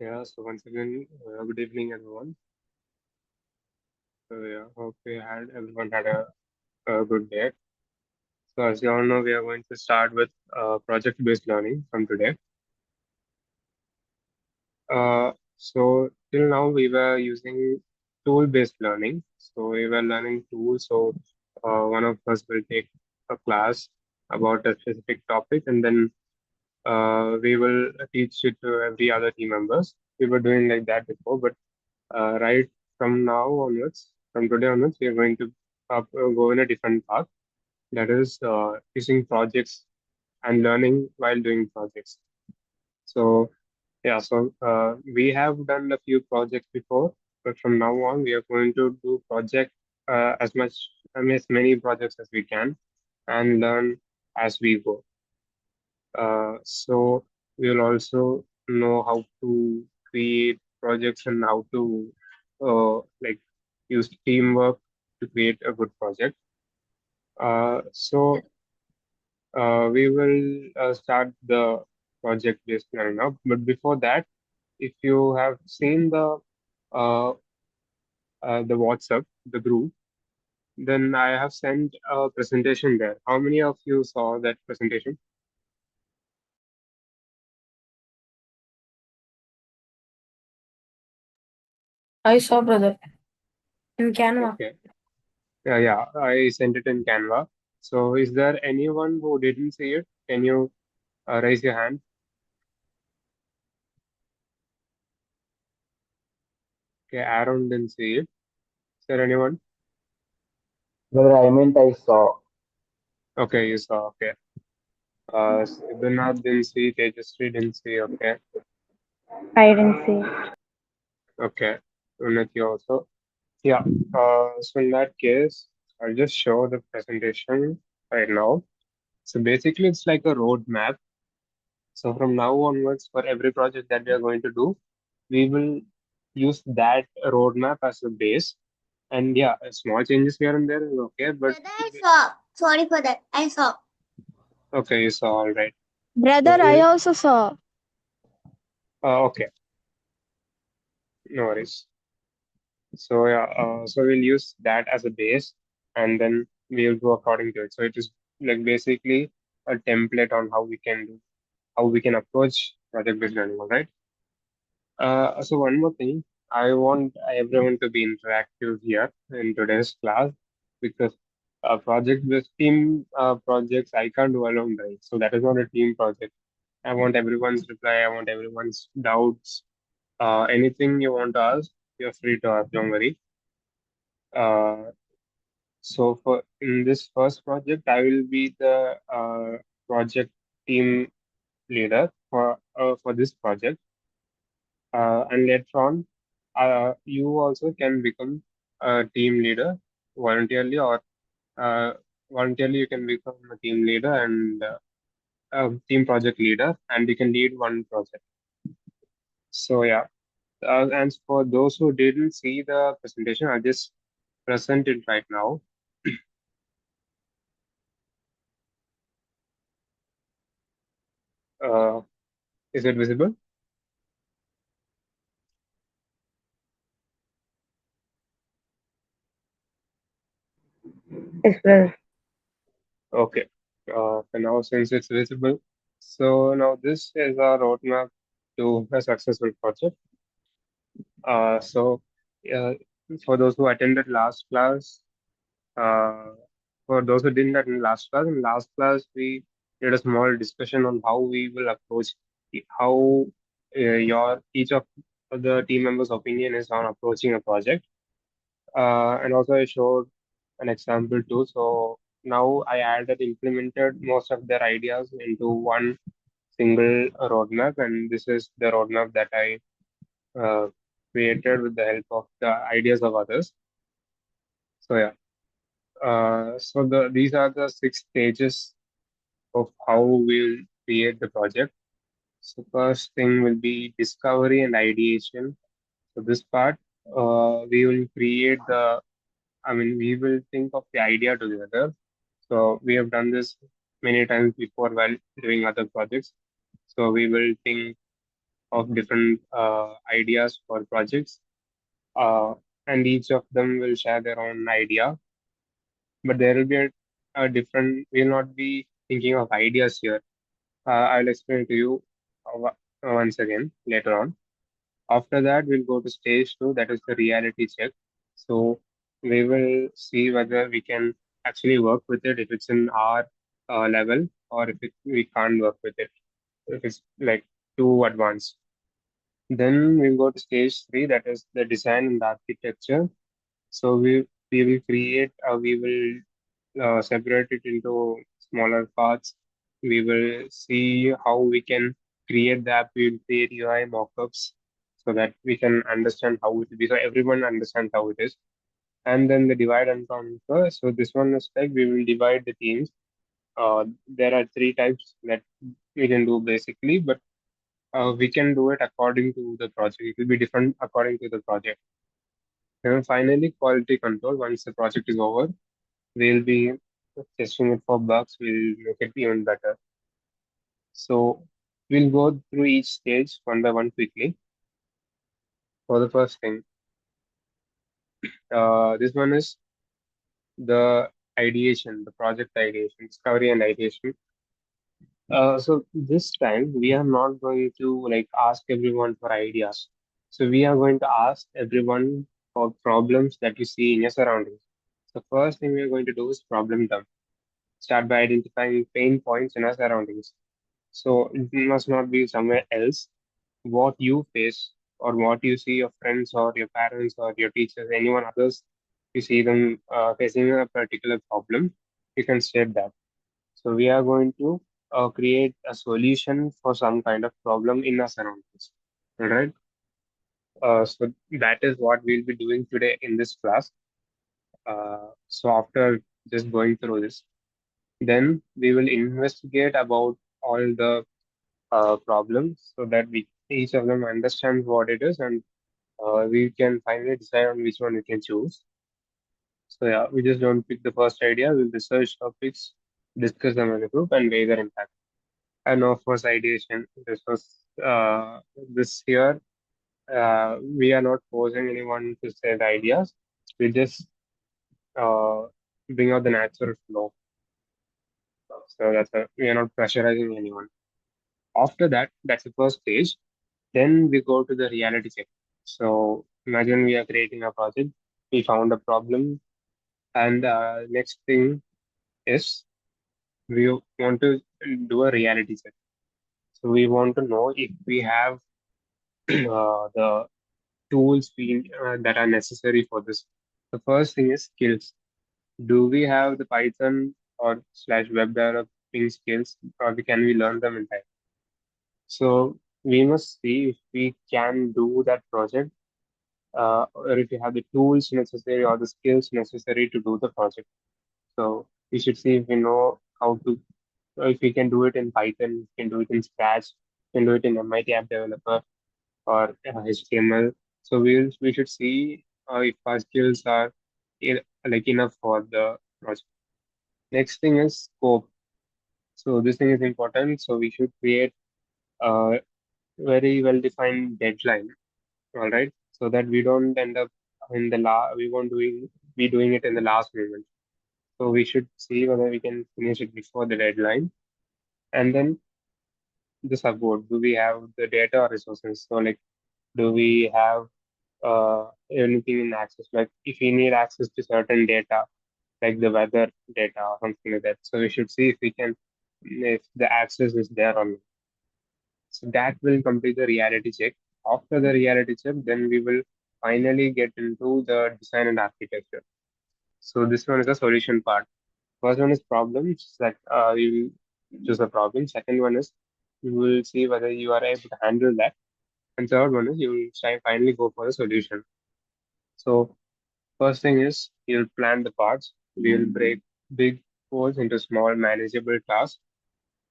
Yeah, so once again, good evening, everyone. So yeah, hope everyone had a good day. So as you all know, we are going to start with project-based learning from today. So till now we were using tool-based learning. So we were learning tools. So one of us will take a class about a specific topic, and then we will teach it to every other team members. We were doing like that before, but right from now onwards, from today onwards, we are going to go in a different path. That is using projects and learning while doing projects. So yeah, so we have done a few projects before, but from now on, we are going to do project as much, as many projects as we can, and learn as we go. So we'll also know how to create projects and how to like use teamwork to create a good project. So we will start the project based learning now. But before that, if you have seen uh, the WhatsApp, the group, then I have sent a presentation there. How many of you saw that presentation? I saw, brother, in Canva. Okay. Yeah, I sent it in Canva. So is there anyone who didn't see it? Can you raise your hand? Okay, Aaron didn't see it. Is there anyone? Brother, I meant I saw. Okay, you saw. Okay. Siddharth didn't see. Tejasvi didn't see. Okay. I didn't see. Okay. Unnati also. Yeah. So in that case, I'll just show the presentation right now. So basically, it's like a roadmap. So from now onwards, for every project that we are going to do, we will use that roadmap as a base. And yeah, small changes here and there is okay, but Brother, I saw. Sorry for that. I saw. okay, you saw all right. So Brother, I also saw. okay, no worries. So yeah, so we'll use that as a base, and then we'll go according to it. So it is like basically a template on how we can approach project-based learning. All right. So one more thing, I want everyone to be interactive here in today's class because project-based team projects I can't do alone, right? So that is not a team project. I want everyone's reply. I want everyone's doubts. Anything you want to ask, you're free to ask. Don't worry. Uh, so for in this first project, I will be the project team leader for this project. And later on, you also can become a team leader voluntarily, or uh, voluntarily you can become a team leader and a team project leader, and you can lead one project. So yeah, and for those who didn't see the presentation, I'll just present it right now. Uh, is it visible? Yes, brother. Okay. For now, since it's visible, so now this is our roadmap to a successful project. So, uh, for those who attended last class, uh, for those who didn't attend last class, in last class we did a small discussion on how we will approach how your each of the team members' opinion is on approaching a project. And also I showed an example too. So now I added implemented most of their ideas into one single roadmap, and this is the roadmap that I uh, created with the help of the ideas of others. So yeah, so these are the six stages of how we'll create the project. So first thing will be discovery and ideation. So this part, we will create we will think of the idea together. So we have done this many times before while doing other projects. So we will think of different ideas for projects, uh, and each of them will share their own idea. But there will be a different. We'll not be thinking of ideas here. I'll explain to you once again later on. After that, we'll go to stage two, that is the reality check. So we will see whether we can actually work with it if it's in our level, or if we can't work with it, if it's like too advanced. Then we'll go to stage three, that is the design and the architecture. So we will create, we will separate it into smaller parts. We will see how we can create the app. We will create UI mockups so that we can understand how it will be. So everyone understands how it is. And then the divide and conquer. So this one is like we will divide the teams. There are three types that we can do basically, but we can do it according to the project. It will be different according to the project. And finally, quality control. Once the project is over, we'll be testing it for bugs. We'll make it even better. So we'll go through each stage one by one quickly. For the first thing, this one is the ideation, the project ideation, discovery and ideation. So this time we are not going to like ask everyone for ideas. So we are going to ask everyone for problems that you see in your surroundings. So first thing we are going to do is problem dump. Start by identifying pain points in our surroundings. So it must not be somewhere else. What you face or what you see your friends or your parents or your teachers, anyone others, you see them facing a particular problem, you can state that. So we are going to create a solution for some kind of problem in our surroundings. All right. So that is what we'll be doing today in this class. So after just going through this, then we will investigate about all the problems so that we each of them understands what it is, and we can finally decide on which one we can choose. So yeah, we just don't pick the first idea. We'll research topics, discuss them as a group, and weigh their impact. And of course, ideation. This was this here. We are not forcing anyone to say the ideas. We just uh, bring out the natural flow. So we are not pressurizing anyone. After that, that's the first stage. Then we go to the reality check. So imagine we are creating a project. We found a problem, and next thing is we want to do a reality check. So we want to know if we have the tools that are necessary for this. The first thing is skills. Do we have the Python or slash web developing skills, or can we learn them in time? So we must see if we can do that project, or if you have the tools necessary or the skills necessary to do the project. So we should see if we know how to, if we can do it in Python, we can do it in Scratch, we can do it in MIT App Developer or HTML. So we should see if our skills are like enough for the project. Next thing is scope. So this thing is important. So we should create a very well defined deadline. All right, so that we don't end up in the we won't be doing it in the last moment. So we should see whether we can finish it before the deadline. And then the support. Do we have the data or resources? So like, do we have anything in access? Like if we need access to certain data, like the weather data or something like that. So we should see if we can, if the access is there or not. So that will complete the reality check. After the reality check, then we will finally get into the design and architecture. So this one is the solution part. First one is problems that you will choose a problem. Second one is you will see whether you are able to handle that. And third one is you will finally go for the solution. So first thing is you'll plan the parts. We'll break big goals into small manageable tasks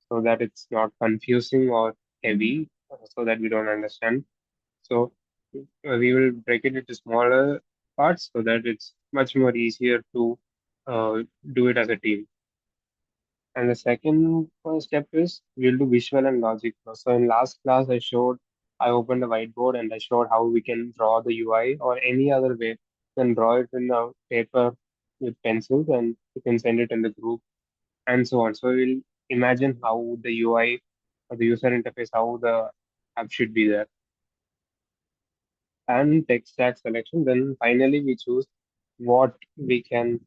so that it's not confusing or heavy, so that we don't understand. So we will break it into smaller parts so that it's much more easier to uh, do it as a team. And the second step is we'll do visual and logic. So in last class, I showed I opened a whiteboard and I showed how we can draw the UI or any other way. You can draw it in a paper with pencils and you can send it in the group and so on. So we'll imagine how the UI or the user interface, how the app should be there. And tech stack selection. Then finally we choose what we can,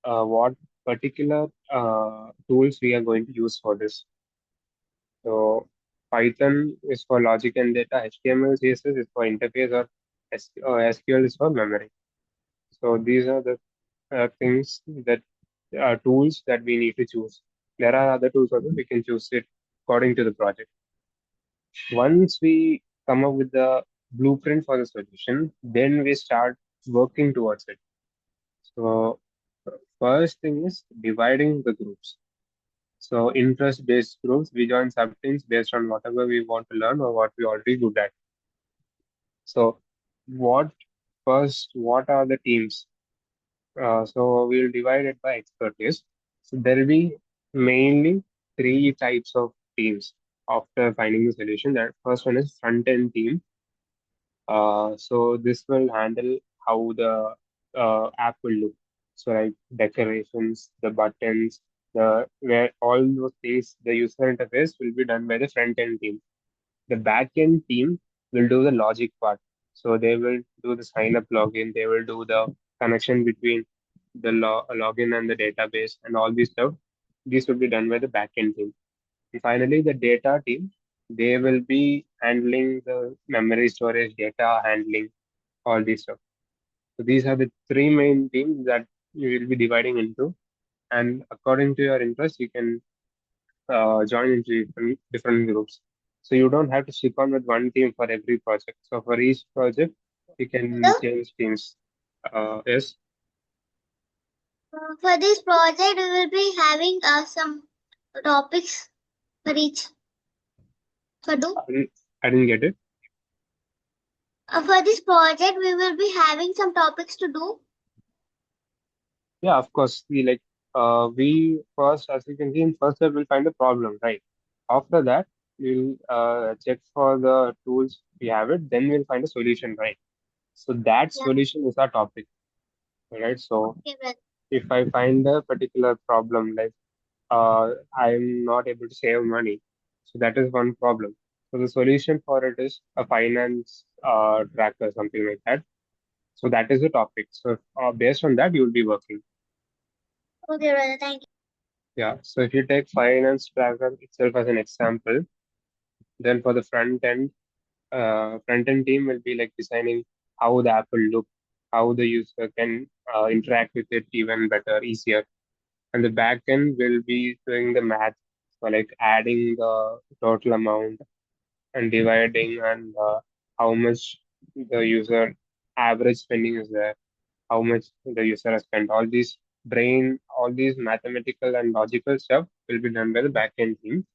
what particular tools we are going to use for this. So Python is for logic and data, HTML, CSS is for interface, or SQL is for memory. So these are the things that tools that we need to choose. There are other tools also, we can choose it according to the project. Once we come up with the blueprint for the solution, then we start working towards it. So first thing is dividing the groups. So interest-based groups, we join sub-teams based on whatever we want to learn or what we already good at. So what what are the teams? So we'll divide it by expertise. So there will be mainly three types of teams after finding the solution. That first one is front-end team. So this will handle how the app will look. So like decorations, the buttons, the where all those things, the user interface will be done by the front-end team. The back-end team will do the logic part. So they will do the sign up login, they will do the connection between the login and the database and all these stuff. These will be done by the back-end team. And finally, the data team, they will be handling the memory storage, data handling, all these stuff. So these are the three main teams that you will be dividing into. And according to your interest, you can join into different groups. So you don't have to stick on with one team for every project. So for each project, you can change teams. Yes, For this project, we will be having some topics for each for do. I didn't get it. For this project, we will be having some topics to do. Yeah, of course. We first, as you can see, in first step, we'll find a problem, right? After that, we'll check for the tools we have it. Then we'll find a solution, right? So that Yeah. solution is our topic, right? So Okay, brother. if I find a particular problem, like I'm not able to save money, so that is one problem. So the solution for it is a finance tracker, something like that. So that is the topic. So based on that, you will be working. Okay, brother. Thank you. Yeah. So if you take finance tracker itself as an example, then for the front end team will be like designing how the app will look, how the user can interact with it even better, easier. And the back end will be doing the math, so like adding the total amount and dividing and how much the user average spending is there, how much the user has spent. All these mathematical and logical stuff will be done by the backend team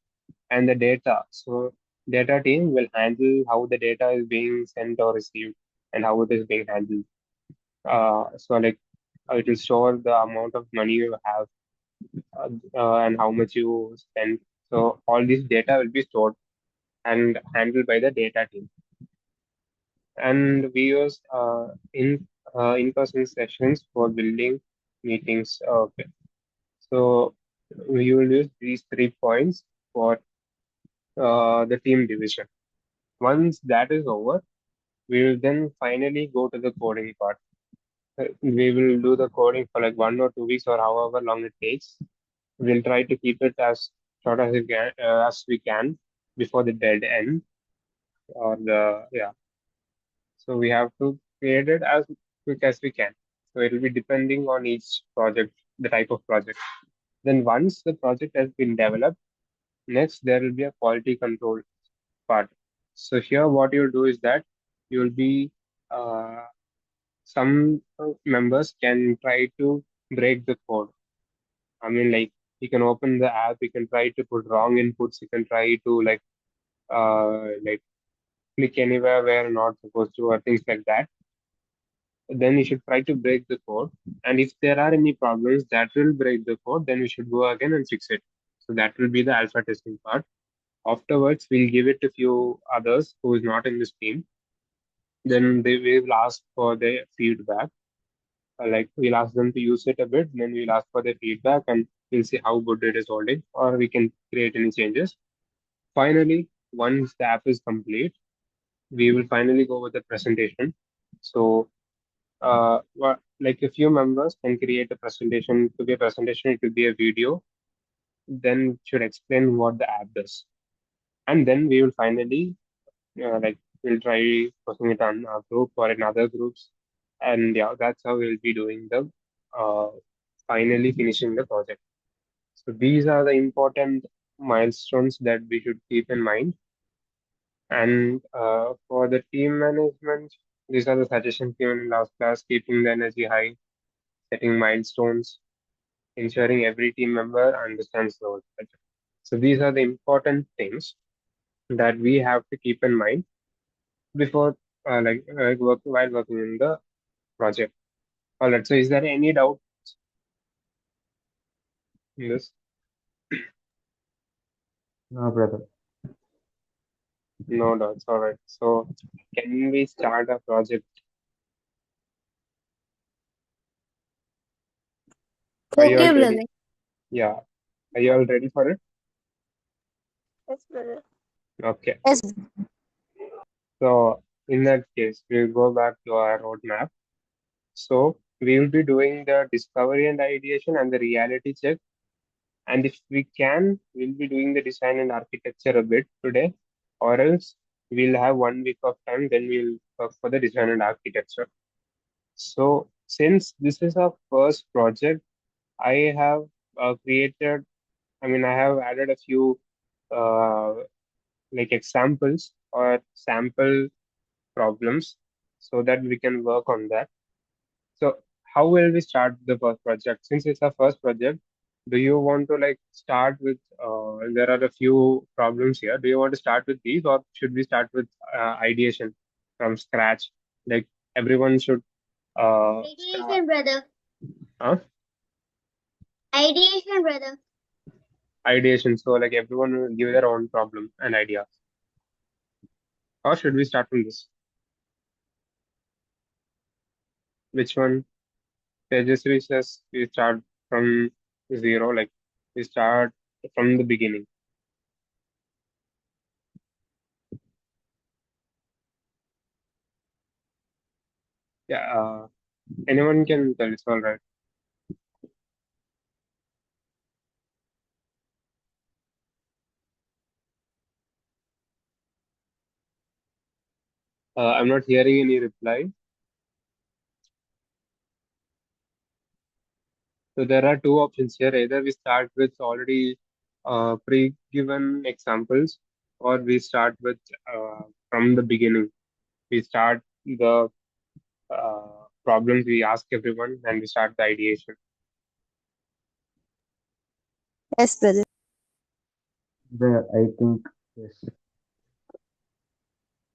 and the data. So data team will handle how the data is being sent or received and how it is being handled. So like it will store the amount of money you have and how much you spend. So all this data will be stored and handled by the data team. And we use in-person sessions for building meetings. Okay. So we will use these 3 points for the team division. Once that is over, we will then finally go to the coding part. We will do the coding for like 1 or 2 weeks or however long it takes. We'll try to keep it as short as we can before the dead end or the yeah. So we have to create it as quick as we can. So it will be depending on each project, the type of project. Then once the project has been developed, next there will be a quality control part. So here what you'll do is that you'll be some members can try to break the code. I mean, like you can open the app, you can try to put wrong inputs, you can try to like click anywhere where you're not supposed to or things like that. Then you should try to break the code. And if there are any problems that will break the code, then we should go again and fix it. So that will be the alpha testing part. Afterwards, we'll give it to few others who is not in this team. Then they will ask for their feedback. Like we'll ask them to use it a bit, then we'll ask for their feedback, and we'll see how good it is holding, or we can create any changes. Finally, once the app is complete, we will finally go with the presentation. So, like a few members can create a presentation. It could be a presentation, it could be a video, then should explain what the app does. And then we will finally, like, we'll try posting it on our group or in other groups. And yeah, that's how we'll be doing the, uh, finally finishing the project. So these are the important milestones that we should keep in mind. And for the team management, these are the suggestions given in last class: keeping the energy high, setting milestones, ensuring every team member understands the whole project. So these are the important things that we have to keep in mind before, while working in the project. All right. So is there any doubt in this? No, brother. No doubts. All right. So can we start a project? Are you all Okay, ready? brother. Yeah. Are you all ready for it? Yes, brother. Okay. Yes. So in that case, we'll go back to our roadmap. So we will be doing the discovery and ideation and the reality check. And if we can, we'll be doing the design and architecture a bit today, or else we'll have 1 week of time, then we'll work for the design and architecture. So since this is our first project, I have created, I have added a few uh, like examples or sample problems so that we can work on that. So how will we start the first project? Since it's our first project, do you want to like start with, there are a few problems here. Do you want to start with these, or should we start with ideation from scratch? Like everyone should start, Ideation, brother. huh? Ideation, brother. Ideation. So like everyone will give their own problem and idea. Or should we start from this? Which one? Tejasvi says we start from zero, like we start from the beginning. Yeah, anyone can tell, it's all right. I'm not hearing any reply. So there are two options here. Either we start with already pre-given examples, or we start with from the beginning. We start the problems, we ask everyone, and we start the ideation. Yes, brother. I think yes.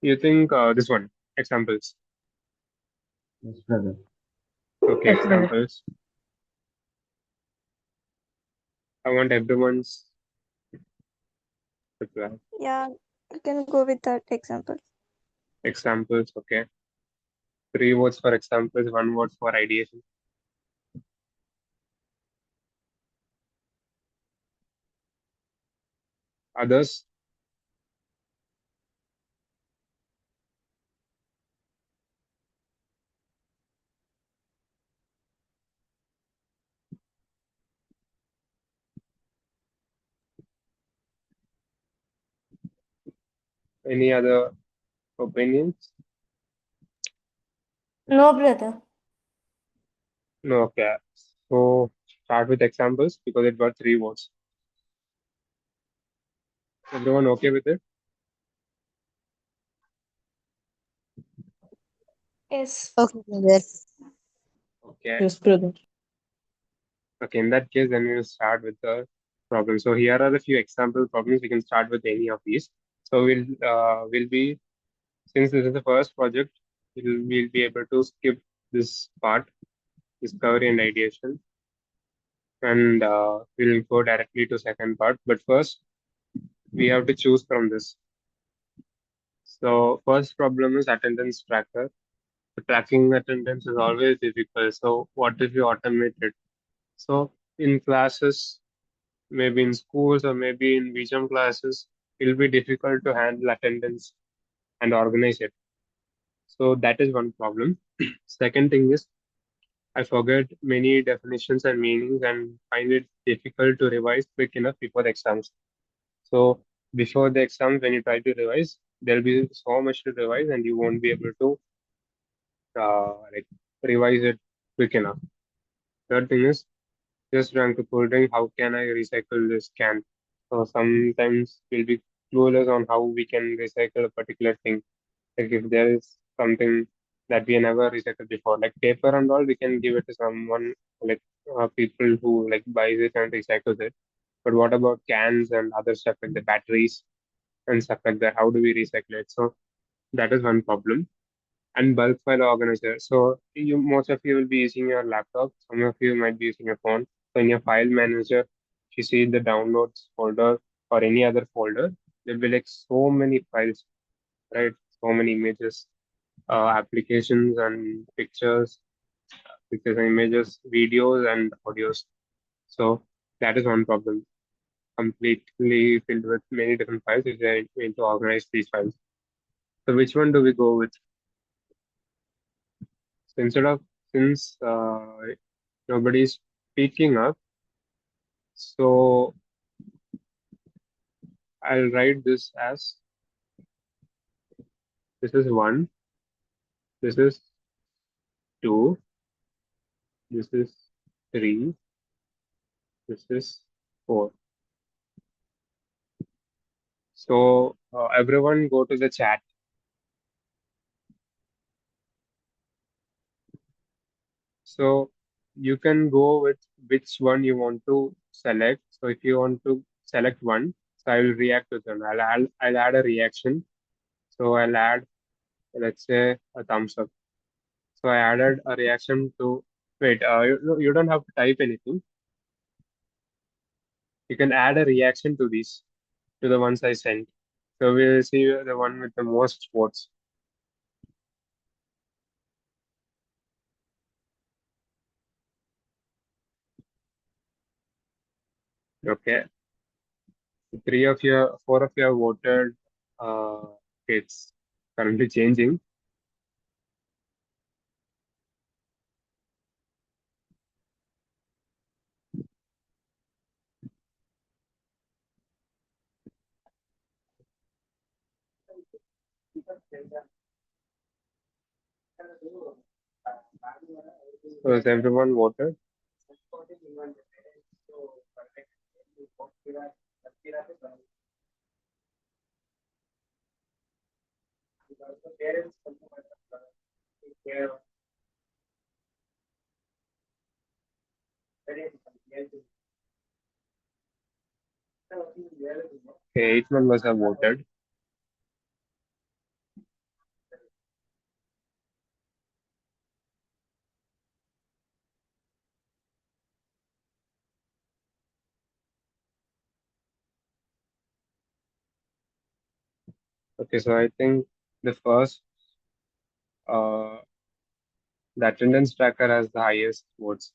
You think this one, examples? Yes, brother. Okay, Yes, brother. examples. I want everyone's reply. Yeah, you can go with that example. Examples, okay. 3 votes for examples, 1 vote for ideation. Others? Any other opinions? No, brother. No, okay. So start with examples because it got 3 votes. Everyone okay with it? Yes. Okay, brother. Okay. Yes, brother. Okay, in that case, then we'll start with the problem. So here are a few example problems. We can start with any of these. So we'll be, since this is the first project, we'll be able to skip this part, discovery and ideation, and we'll go directly to second part. But first, we have to choose from this. So first problem is attendance tracker. The tracking attendance is always difficult. So what if you automate it? So in classes, maybe in schools or maybe in WeJump classes, it'll be difficult to handle attendance and organize it. So that is one problem. Second thing is I forget many definitions and meanings and find it difficult to revise quick enough before the exams. So before the exams, when you try to revise, there'll be so much to revise and you won't be able to like revise it quick enough. Third thing is just trying to putting how can I recycle this can. So sometimes we'll be clueless on how we can recycle a particular thing. Like if there is something that we never recycled before, like paper and all, we can give it to someone like people who like buys it and recycles it. But what about cans and other stuff like the batteries and stuff like that? How do we recycle it? So that is one problem. And bulk file organizer. So you most of you will be using your laptop. Some of you might be using your phone. So in your file manager, if you see the downloads folder or any other folder, there'll be like so many files, right? So many images, applications and pictures and images, videos and audios. So that is one problem. Completely filled with many different files. If they need to organize these files. So which one do we go with? So instead of since nobody's speaking up, so I'll write this as this is one, this is two, this is three, this is four. So everyone go to the chat. So you can go with which one you want to select. So if you want to select one, so I will react to them. I'll add a reaction. So I'll add, let's say, a thumbs up. So I added a reaction to, wait, you don't have to type anything. You can add a reaction to these, to the ones I sent. So we'll see the one with the most votes. Okay. Four of you have voted. It's currently changing. So has everyone voted? Okay, 8 members have voted. Okay, so I think the first, uh, the attendance tracker has the highest votes.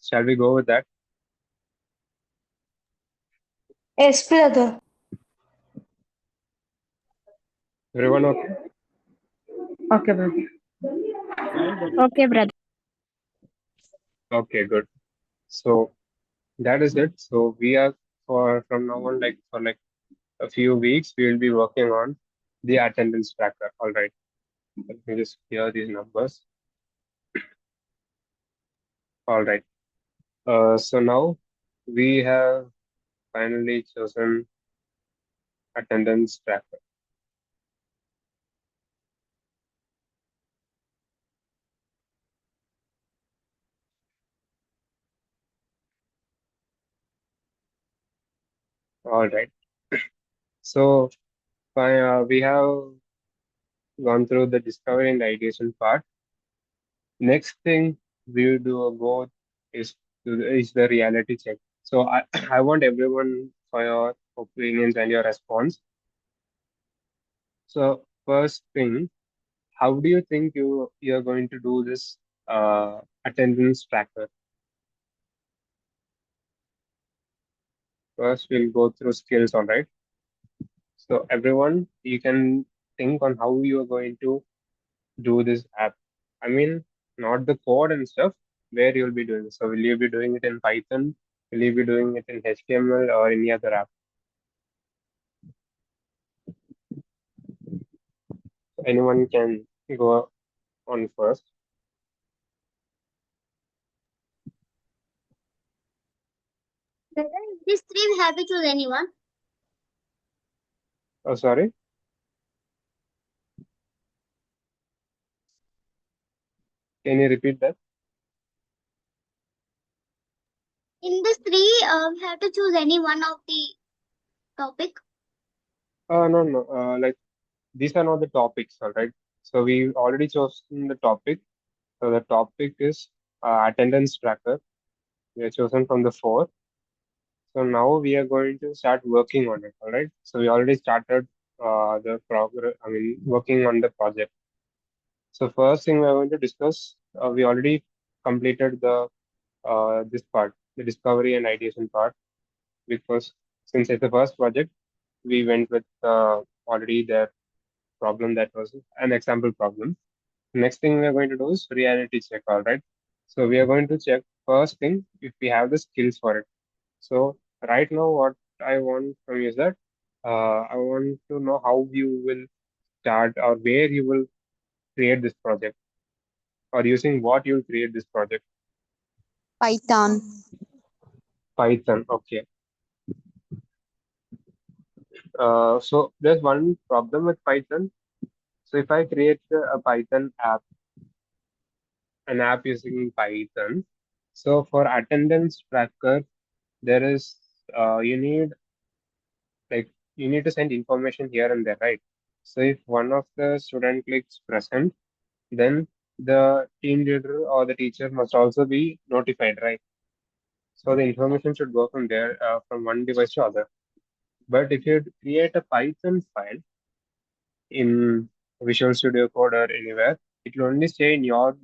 Shall we go with that? Yes, brother. Everyone okay? Okay, brother. Okay, brother. Okay, good. So that is it. So we are for from now on, like for like a few weeks, we will be working on the attendance tracker. All right. Let me just clear these numbers. All right. So now we have finally chosen attendance tracker. All right. So we have gone through the discovery and ideation part. Next thing we will do a go is is the reality check. So I I want everyone for your opinions and your response. So first thing, how do you think you're going to do this attendance tracker? First, we'll go through skills, all right? So everyone, you can think on how you are going to do this app. I mean, not the code and stuff, where you'll be doing. So will you be doing it in Python? Will you be doing it in HTML or any other app? Anyone can go on first. Brother, in these three, we have to choose anyone. Oh, sorry. Can you repeat that? In these three, we have to choose any one of the topic. No, no. Like these are not the topics, all right? So we already chosen the topic. So the topic is attendance tracker. We have chosen from the four. So now we are going to start working on it. All right. So we already started the progress. I mean, working on the project. So first thing we are going to discuss. We already completed the this part, the discovery and ideation part, because since it's the first project, we went with already the problem that was an example problem. Next thing we are going to do is reality check. All right. So we are going to check first thing if we have the skills for it. So right now, what I want from you is that I want to know how you will start or where you will create this project or using what you will create this project. Python. Python. Okay. So there's one problem with Python. So if I create a Python app, an app using Python, so for attendance tracker, there is you need like you need to send information here and there, right? So if one of the student clicks present, then the team leader or the teacher must also be notified, right? So the information should go from there, from one device to other. But if you create a Python file in Visual Studio Code or anywhere, it will only stay in your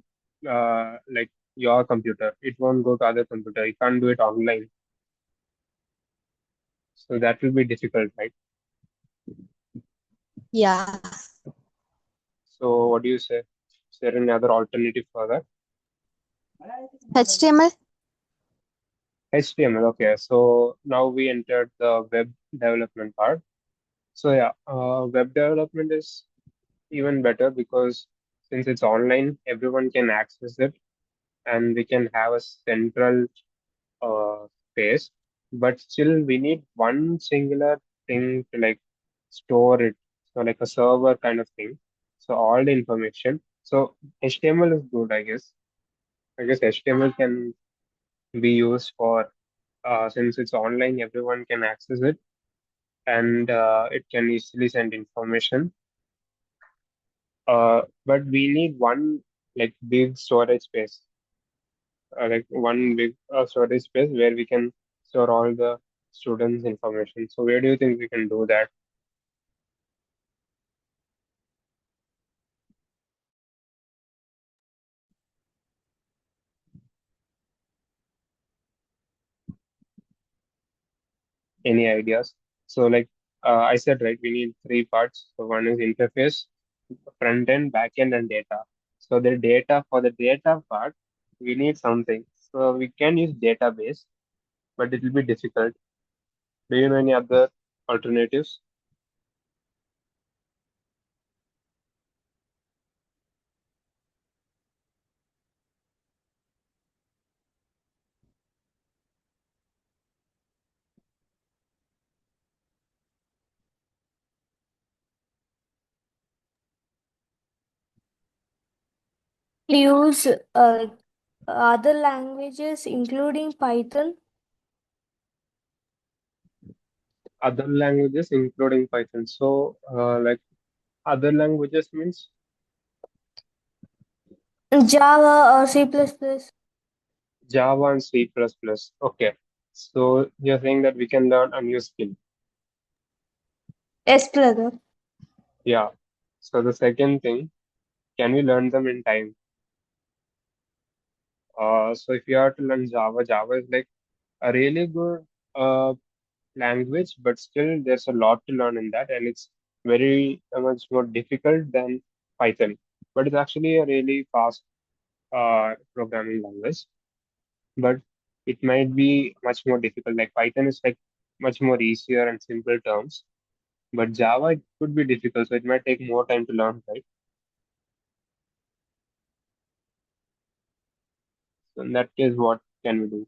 like your computer. It won't go to other computer. You can't do it online. So that will be difficult, right? Yeah. So what do you say? Is there any other alternative for that? HTML. HTML. Okay. So now we entered the web development part. So yeah, web development is even better because since it's online, everyone can access it and we can have a central space. But still, we need one singular thing to like store it. So like a server kind of thing. So all the information. So HTML is good, I guess. I guess HTML can be used for since it's online, everyone can access it and it can easily send information. But we need one like big storage space, like one big storage space where we can store all the students' information. So where do you think we can do that? Any ideas? So like I said, right, we need three parts. So one is interface, front end, back end, and data. So the data for the data part, we need something. So we can use database, but it will be difficult. Do you know any other alternatives? Use other languages, including Python. Other languages, including Python. So, like other languages means Java or C++. plus plus. Java and C++. Okay. So you're saying that we can learn a new skill. Yes, brother. Yeah. So the second thing, can we learn them in time? So if you have to learn Java, Java is like a really good language, but still there's a lot to learn in that, and it's very much more difficult than Python. But it's actually a really fast programming language, but it might be much more difficult. Like Python is like much more easier and simple terms, but Java it could be difficult, so it might take more time to learn, right? So in that case, what can we do?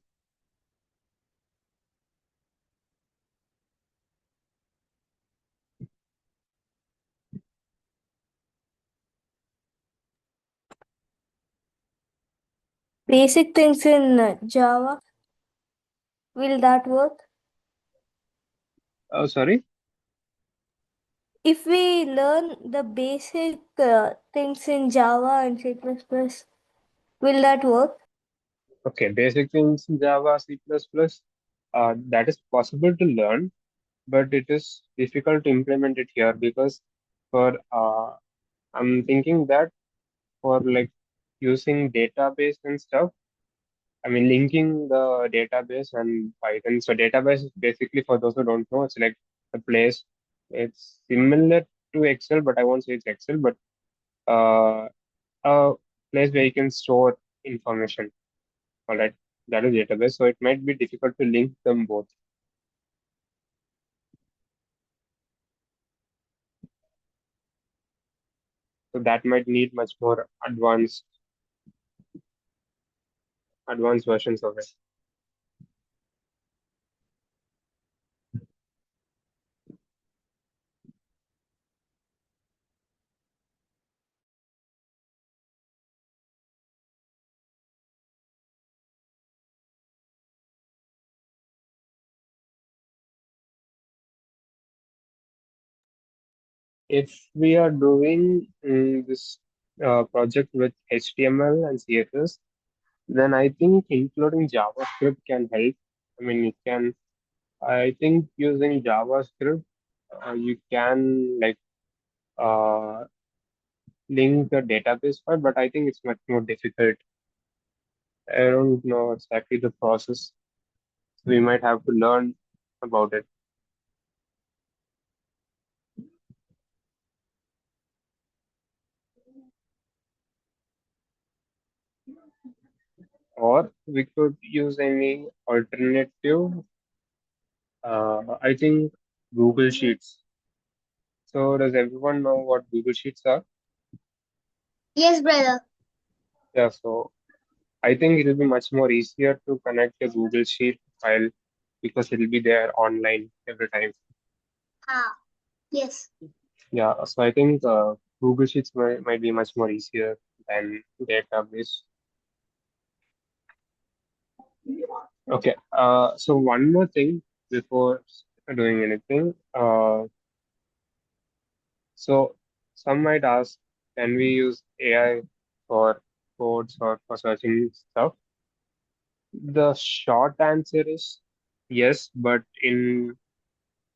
Basic things in Java. Will that work? Oh, sorry. If we learn the basic things in Java and C++, will that work? Okay, basic things in Java, C++, that is possible to learn, but it is difficult to implement it here because for I'm thinking that for like using database and stuff, I mean linking the database and Python. So database is basically, for those who don't know, it's like a place. It's similar to Excel, but I won't say it's Excel, but uh, a place where you can store information. All right, that is database. So it might be difficult to link them both. So that might need much more advanced versions of it. If we are doing this project with HTML and CSS, then I think including JavaScript can help. I mean, it can. I think using JavaScript, you can like uh, link the database file, but I think it's much more difficult. I don't know exactly the process. So we might have to learn about it. Or we could use any alternative. I think Google Sheets. So does everyone know what Google Sheets are? Yes, brother. Yeah, so I think it will be much more easier to connect a Google Sheet file because it will be there online every time. Ah, yes. Yeah, so I think Google Sheets might be much more easier than database. Okay, so one more thing before doing anything. So some might ask, can we use AI for codes or for searching stuff? The short answer is yes, but in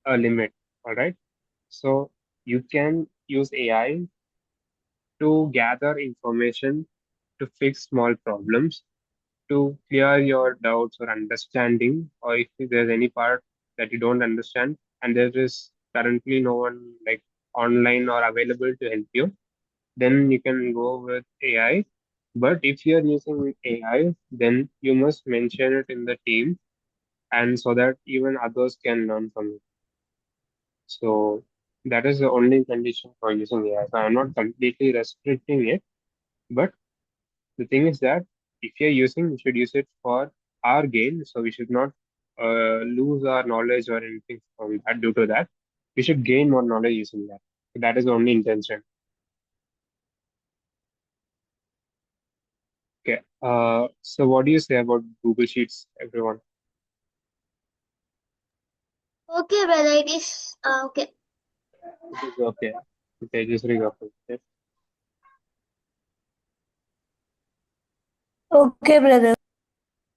a limit. All right. So you can use AI to gather information to fix small problems, to clear your doubts or understanding, or if there's any part that you don't understand and there is currently no one like online or available to help you, then you can go with AI. But if you're using AI, then you must mention it in the team and so that even others can learn from it. So that is the only condition for using AI. So I'm not completely restricting it, but the thing is that if you're using, we should use it for our gain. So we should not lose our knowledge or anything from that due to that. We should gain more knowledge using that. So that is the only intention. Okay. So what do you say about Google Sheets, everyone? Okay, brother. It is okay. It is okay. Okay, just reopen. Okay. Okay, brother.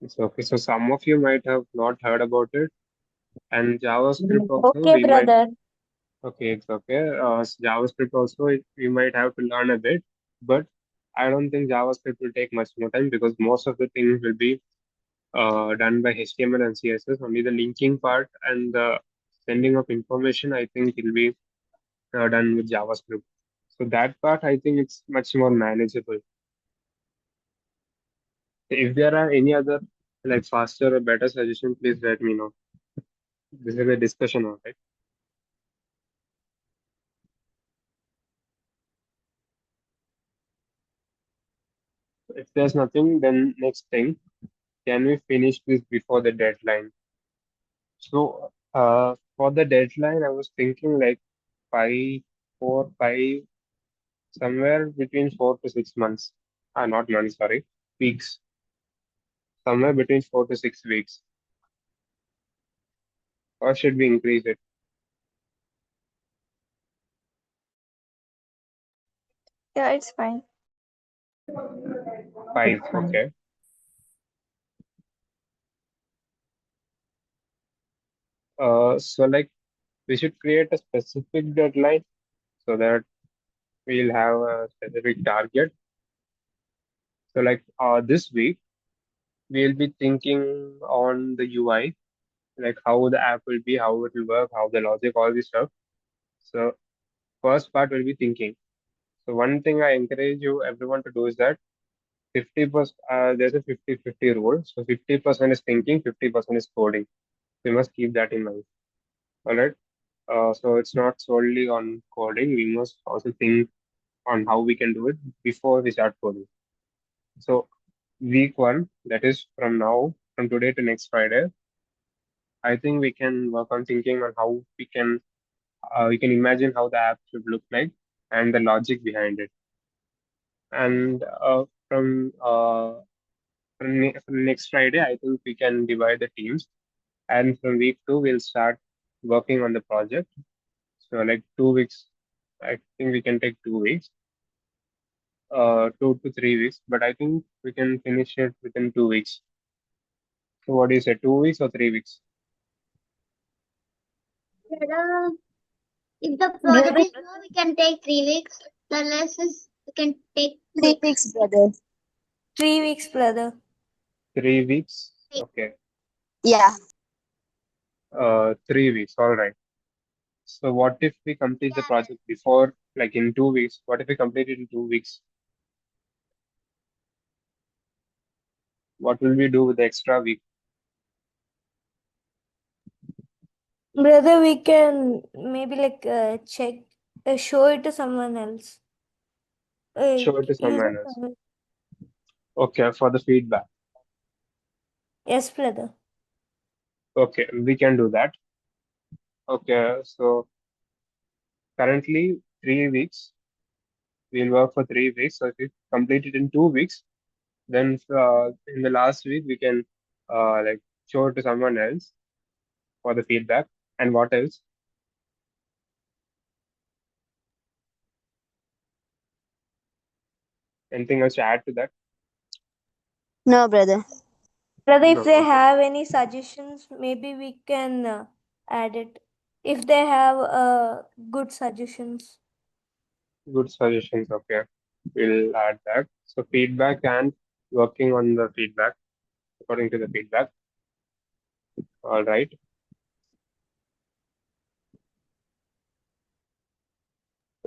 It's okay. So some of you might have not heard about it, and JavaScript also Okay, we might brother. Okay, it's okay. JavaScript also, we might have to learn a bit, but I don't think JavaScript will take much more time because most of the things will be done by HTML and CSS. Only the linking part and the sending of information, I think, will be done with JavaScript. So that part, I think it's much more manageable. If there are any other like faster or better suggestion, please let me know. This is a discussion, all right? If there's nothing, then next thing, can we finish this before the deadline? So, for the deadline, I was thinking like 5, somewhere between 4 to 6 months. Not months, sorry, weeks. Somewhere between 4 to 6 weeks. Or should we increase it? Yeah, it's fine. Five, It's fine. okay. So like we should create a specific deadline so that we'll have a specific target. So like this week we'll be thinking on the UI, like how the app will be, how it will work, how the logic, all this stuff. So first part will be thinking. So one thing I encourage you everyone to do is that 50%, there's a 50-50 rule. So 50% is thinking, 50% is coding. We must keep that in mind. All right. So it's not solely on coding. We must also think on how we can do it before we start coding. So week one, that is from now, from today to next Friday, I think we can work on thinking on how we can imagine how the app should look like and the logic behind it. And from next Friday, I think we can divide the teams. And from week two, we'll start working on the project. So like 2 weeks, I think we can take 2 weeks, 2 to 3 weeks, but I think we can finish it within 2 weeks. So what do you say, 2 weeks or 3 weeks? Brother, if the project Brother, is more, we can take 3 weeks. The less is we can take 3 weeks. weeks, brother. 3 weeks, brother. 3 weeks? Week. Okay. Yeah. 3 weeks, all right. So what if we complete the Yeah, project before, like in 2 weeks? What if we complete it in 2 weeks? What will we do with the extra week? Brother, we can maybe like check, show it to someone else. Show it to Use someone it. else. Okay, for the feedback. Yes, brother. Okay, we can do that. Okay, so currently 3 weeks. We'll work for 3 weeks. So if we complete it in 2 weeks, then in the last week we can like show it to someone else for the feedback. And what else? Anything else to add to that? No, brother. Brother, No. if they Okay. have any suggestions, maybe we can add it. If they have good suggestions. Good suggestions. Okay. We'll add that. So feedback and working on the feedback according to the feedback. All right.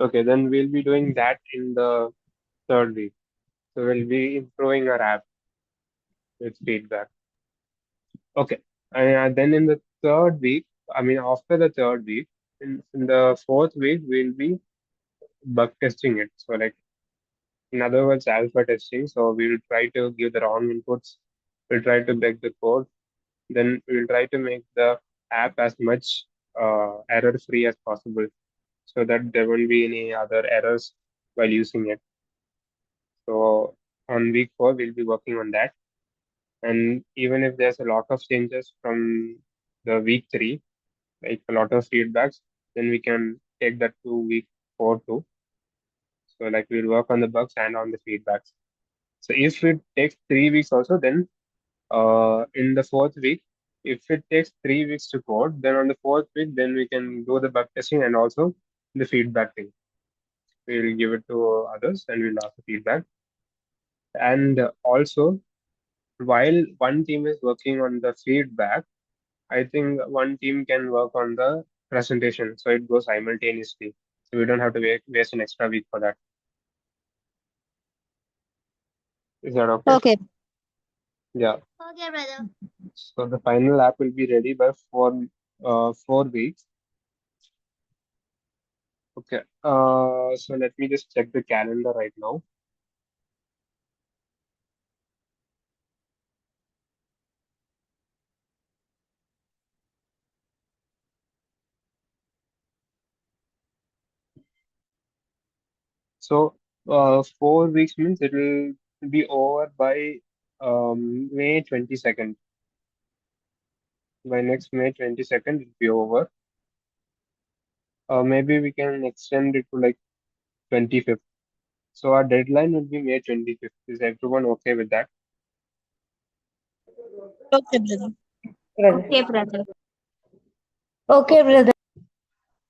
Okay. Then we'll be doing that in the third week. So we'll be improving our app with feedback. Okay. And then in the third week, I mean, after the third week, in the fourth week, we'll be bug testing it. So, like, in other words, alpha testing. So, we'll try to give the wrong inputs. We'll try to break the code. Then we'll try to make the app as much error free as possible so that there won't be any other errors while using it. So, on week four, we'll be working on that. And even if there's a lot of changes from the week three, like a lot of feedbacks, then we can take that to week four too. So like we'll work on the bugs and on the feedbacks. So if it takes 3 weeks also, then in the fourth week, If it takes 3 weeks to code, then on the fourth week, then we can do the bug testing and also the feedback thing. We'll give it to others and we'll ask the feedback. And also, while one team is working on the feedback, I think one team can work on the presentation, so it goes simultaneously. So we don't have to waste an extra week for that. Is that okay? Okay. Yeah. Okay, brother. So the final app will be ready by 4 weeks. Okay. So let me just check the calendar right now. So 4 weeks means it will be over by May 22nd. By next May 22nd, it will be over. Maybe we can extend it to like 25th. So our deadline will be May 25th. Is everyone okay with that? Okay, brother. Okay, brother. Okay, brother.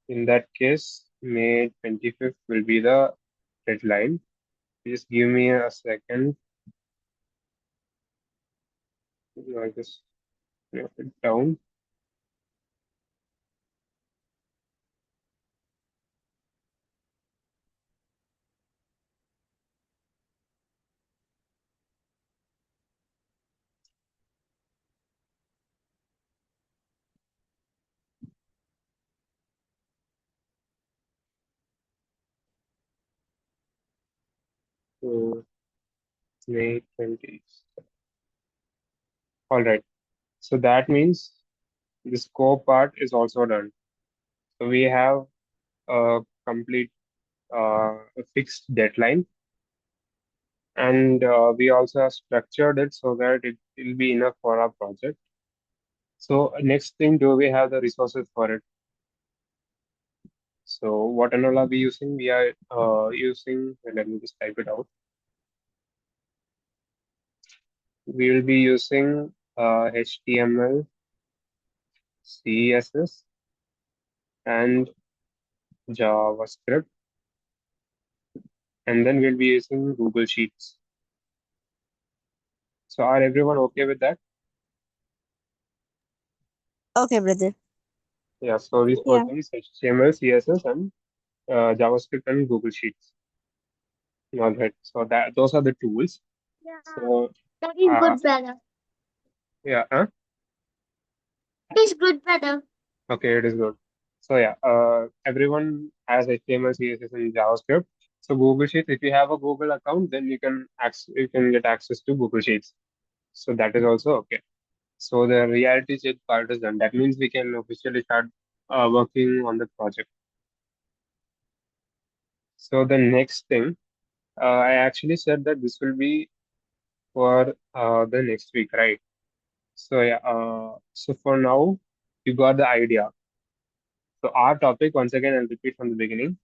In that case, May 25th will be the deadline. Just give me a second. I'll just note it down. So May 20th. All right. So that means the scope part is also done. So we have a complete a fixed deadline, and we also have structured it so that it will be enough for our project. So next thing, do we have the resources for it? So what and all are we using? We are using, let me just type it out. We will be using HTML, CSS, and JavaScript, and then we'll be using Google Sheets. So are everyone okay with that? Okay, brother. Yeah, so these four Yeah. things, HTML, CSS, and JavaScript and Google Sheets. All right. So that those are the tools. Yeah, So that is uh, good, brother. yeah, That is good, brother. okay, it is good. So yeah, everyone has HTML, CSS, and JavaScript. So Google Sheets, if you have a Google account, then you can get access to Google Sheets. So that is also okay. So the reality check part is done. That means we can officially start working on the project. So the next thing, I actually said that this will be for the next week, right? So yeah, so for now, you got the idea. So our topic, once again, I'll repeat from the beginning.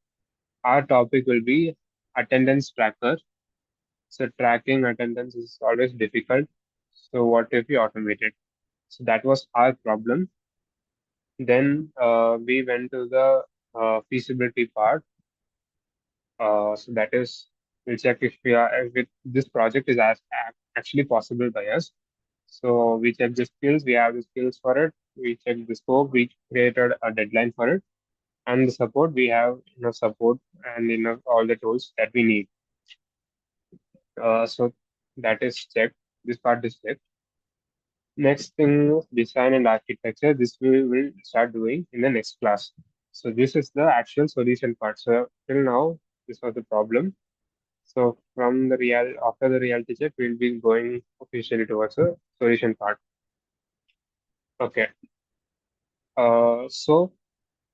Our topic will be attendance tracker. So tracking attendance is always difficult. So what if we automate it? So that was our problem. Then we went to the feasibility part. So that is, we'll check if if this project is actually possible by us. So we check the skills, we have the skills for it. We check the scope, we created a deadline for it, and the support, we have enough support and enough all the tools that we need. So that is checked. This part is checked. Next thing, design and architecture. This we will start doing in the next class. So this is the actual solution part. So till now, this was the problem. So from the after the reality check, we'll be going officially towards the solution part. Okay. So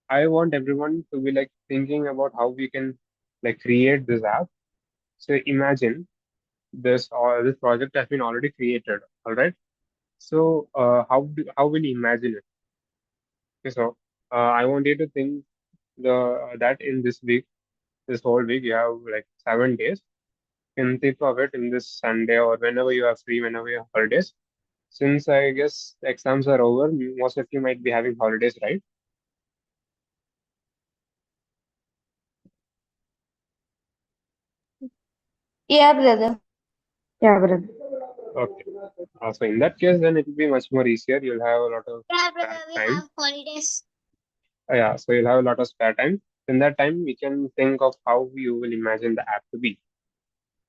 I want everyone to be like thinking about how we can like create this app. So imagine this project has been already created. All right. So how will you imagine it? Okay, so I want you to think that in this week, this whole week, you have like 7 days. You can think of it in this Sunday or whenever you are free, whenever you have holidays. since I guess the exams are over, most of you might be having holidays, right? Yeah, brother. Yeah, brother. Okay. So in that case, then it will be much more easier. You'll have a lot of Yeah, spare brother, we time. have holidays. Yeah, so you'll have a lot of spare time. In that time, we can think of how you will imagine the app to be.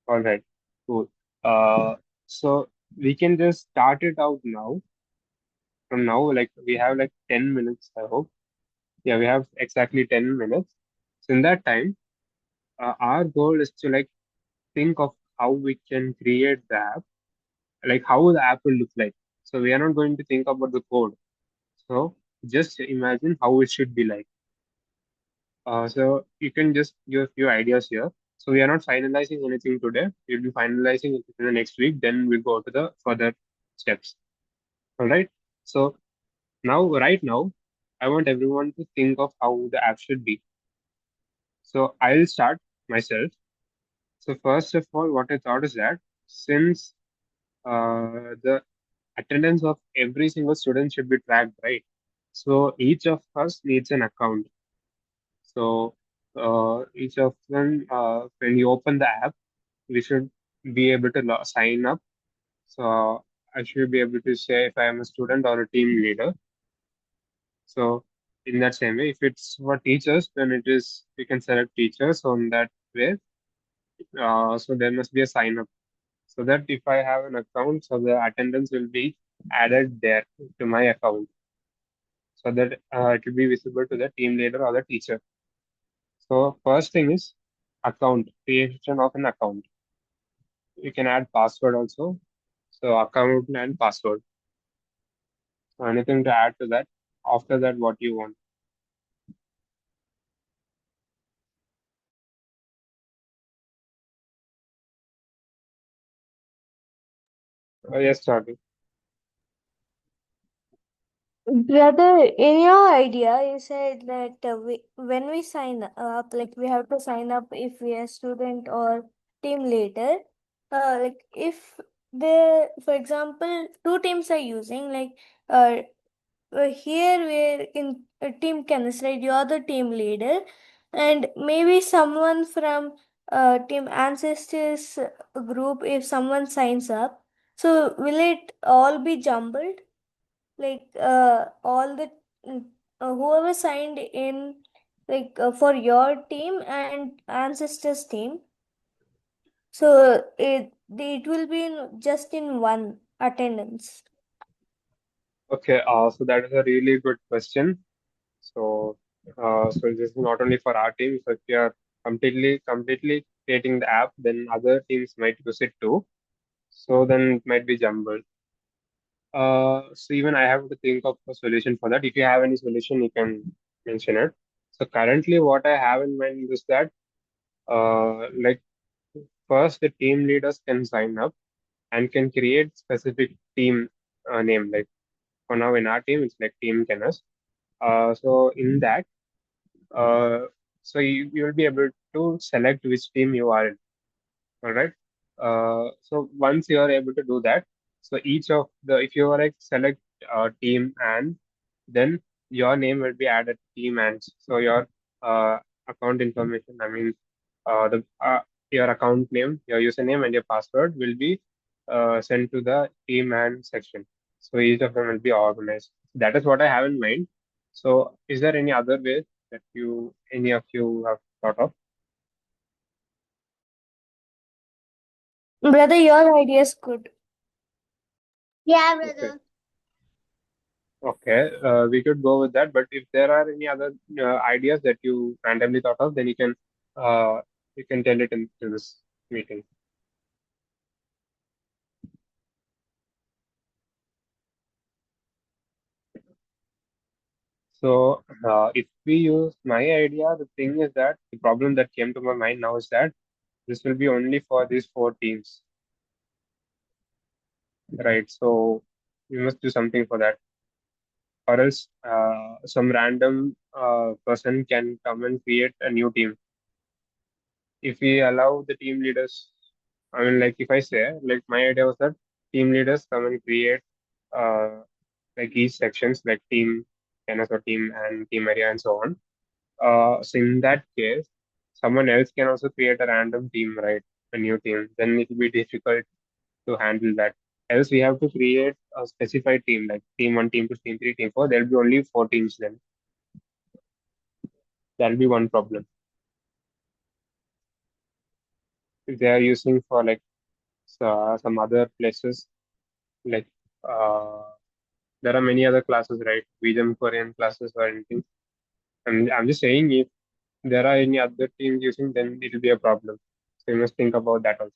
All right, cool. Uh, so we can just start it out now. From now, like we have like 10 minutes, I hope. Yeah, we have exactly 10 minutes. So in that time, our goal is to like think of how we can create the app, like how the app will look like. So we are not going to think about the code. So just imagine how it should be like. So you can just give a few ideas here. So we are not finalizing anything today. We'll be finalizing it in the next week. Then we'll go to the further steps. All right. So right now, I want everyone to think of how the app should be. So I'll start myself. So first of all, what I thought is that since the attendance of every single student should be tracked, right? So each of us needs an account. So each of them, when you open the app, we should be able to sign up. So I should be able to say if I am a student or a team leader. So in that same way, if it's for teachers, then it is we can select teachers on that way. So there must be a sign up so that if I have an account, so the attendance will be added there to my account so that it will be visible to the team leader or the teacher. So first thing is account, creation of an account. You can add password also. So account and password. So anything to add to that? After that, what you want? Yes, starting. Brother, in your idea, you said that when we sign up, like we have to sign up if we are student or team leader. Like if there, for example, two teams are using, like uh, here we're in a team chemist, right? You're the team leader, and maybe someone from team ancestors group, if someone signs up, so will it all be jumbled? Like all the mm, whoever signed in, like for your team and ancestors team, so it will be just in one attendance. Okay, so that is a really good question. So, so this is not only for our team. So if you are completely creating the app, then other teams might use it too. So then it might be jumbled. So even I have to think of a solution for that. If you have any solution, you can mention it. So currently, what I have in mind is that, like first, the team leaders can sign up and can create specific team name. Like for now, in our team, it's like Team Kenneth. So in that, uh, so you will be able to select which team you are in. All right. So once you are able to do that, so each of the if you are like select team and then your name will be added to team and so your account information. I mean, the your account name, your username, and your password will be sent to the team and section. So each of them will be organized. That is what I have in mind. So is there any other way that any of you have thought of? Brother, your idea is good. Yeah, Okay. brother. Okay, we could go with that. But if there are any other ideas that you randomly thought of, then uh, you can tell it into this meeting. So if we use my idea, the thing is that the problem that came to my mind now is that this will be only for these four teams, right? So we must do something for that, or else some random person can come and create a new team. If we allow the team leaders, I mean, like if I say, like my idea was that team leaders come and create. uh, like each sections, like team tennis or team and team area and so on. So in that case, someone else can also create a random team, right? A new team. Then it will be difficult to handle that. Else we have to create a specified team, like team one, team two, team three, team four. There'll be only four teams then. That'll be one problem. If they are using for like some other places, like uh, there are many other classes, right? WeJump Korean classes or anything. And I'm just saying if there are any other teams using, then it will be a problem. So you must think about that also.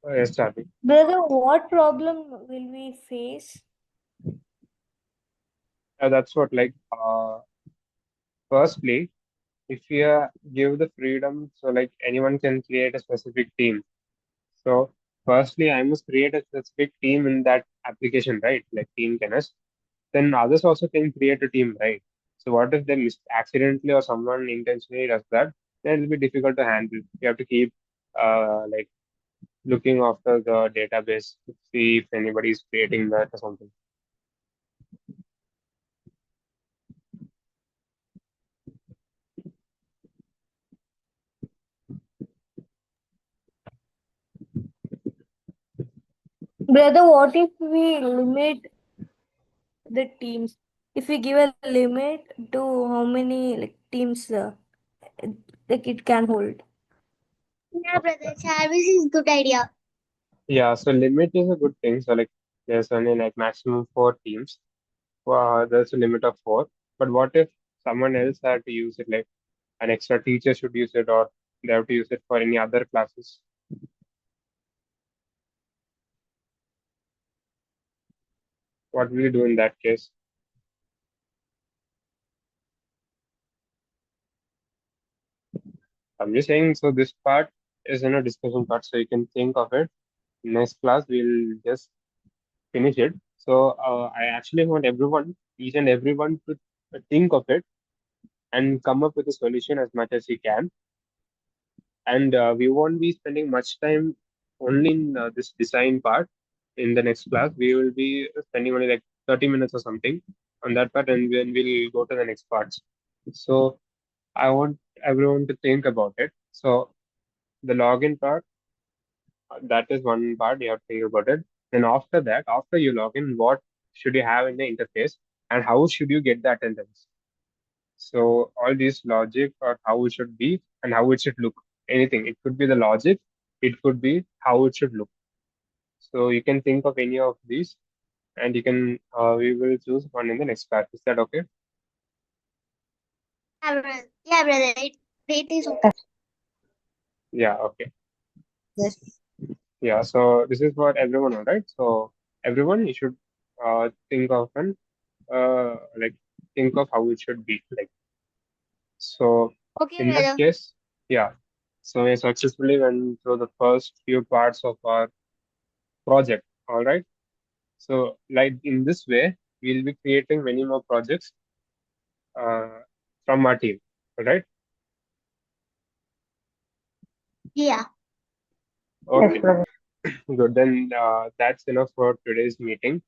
Yes, Charlie. Brother, what problem will we face? That's what, like, firstly, if you give the freedom, so like anyone can create a specific team. So, firstly, I must create a specific team in that application, right? Like Team Tennis. Then others also can create a team, right? So, what if they accidentally or someone intentionally does that? Then it'll be difficult to handle. You have to keep like looking after the database to see if anybody is creating that or something. Brother, what if we limit the teams? If we give a limit to how many like teams like it can hold. Yeah, brother, service is good idea. Yeah, so limit is a good thing. So like there's only like maximum four teams. There's a limit of four. But what if someone else had to use it, like an extra teacher should use it, or they have to use it for any other classes? What will you do in that case? I'm just saying, so this part is in a discussion part, so you can think of it. Next class, we'll just finish it. So I actually want everyone, each and everyone, to think of it and come up with a solution as much as you can. And we won't be spending much time only in this design part. In the next class, we will be spending only like 30 minutes or something on that part, and then we'll go to the next parts. So I want everyone to think about it. So the login part, that is one part you have to think about it. Then after that, after you log in, what should you have in the interface, and how should you get the attendance? So all these logic or how it should be and how it should look. Anything. It could be the logic, it could be how it should look. So you can think of any of these, and you can we will choose one in the next class. Is that okay? Yeah, brother, it is okay. Yeah, okay. Yes. Yeah, so this is for everyone, all right? So everyone, you should think of an like think of how it should be like. So Okay, in that brother. case, yeah. So we successfully went through the first few parts of our project. All right. So like in this way, we'll be creating many more projects uh, from our team. All right. Yeah. Okay. Good. Then that's enough for today's meeting.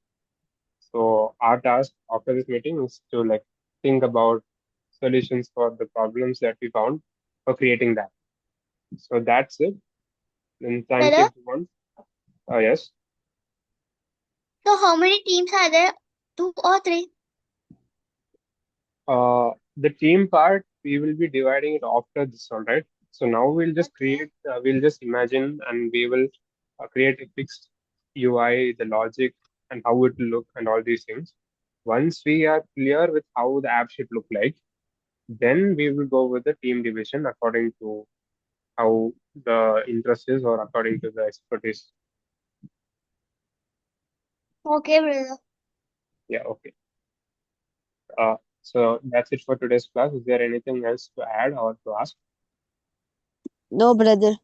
So our task after this meeting is to like think about solutions for the problems that we found for creating that. So that's it. Then thank you Brother, everyone. Yes. so how many teams are there? Two or three? The team part, we will be dividing it after this, all right? So now we'll just Okay. we'll just imagine and we will create a fixed UI, the logic, and how it will look, and all these things. Once we are clear with how the app should look like, then we will go with the team division according to how the interest is or according to the expertise. Okay, brother. Yeah, okay. So that's it for today's class. Is there anything else to add or to ask? No, brother.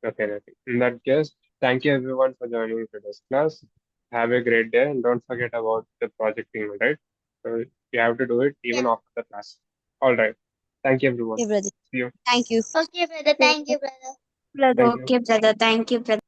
Okay, nothing. In that case, thank you everyone for joining today's class. Have a great day and don't forget about the project team, right? So you have to do it Yeah. even after the class. All right. Thank you, everyone. Okay, brother. See you. Thank you. Okay, brother. Thank you, brother. Brother, Thank you. okay, brother. Thank you, brother.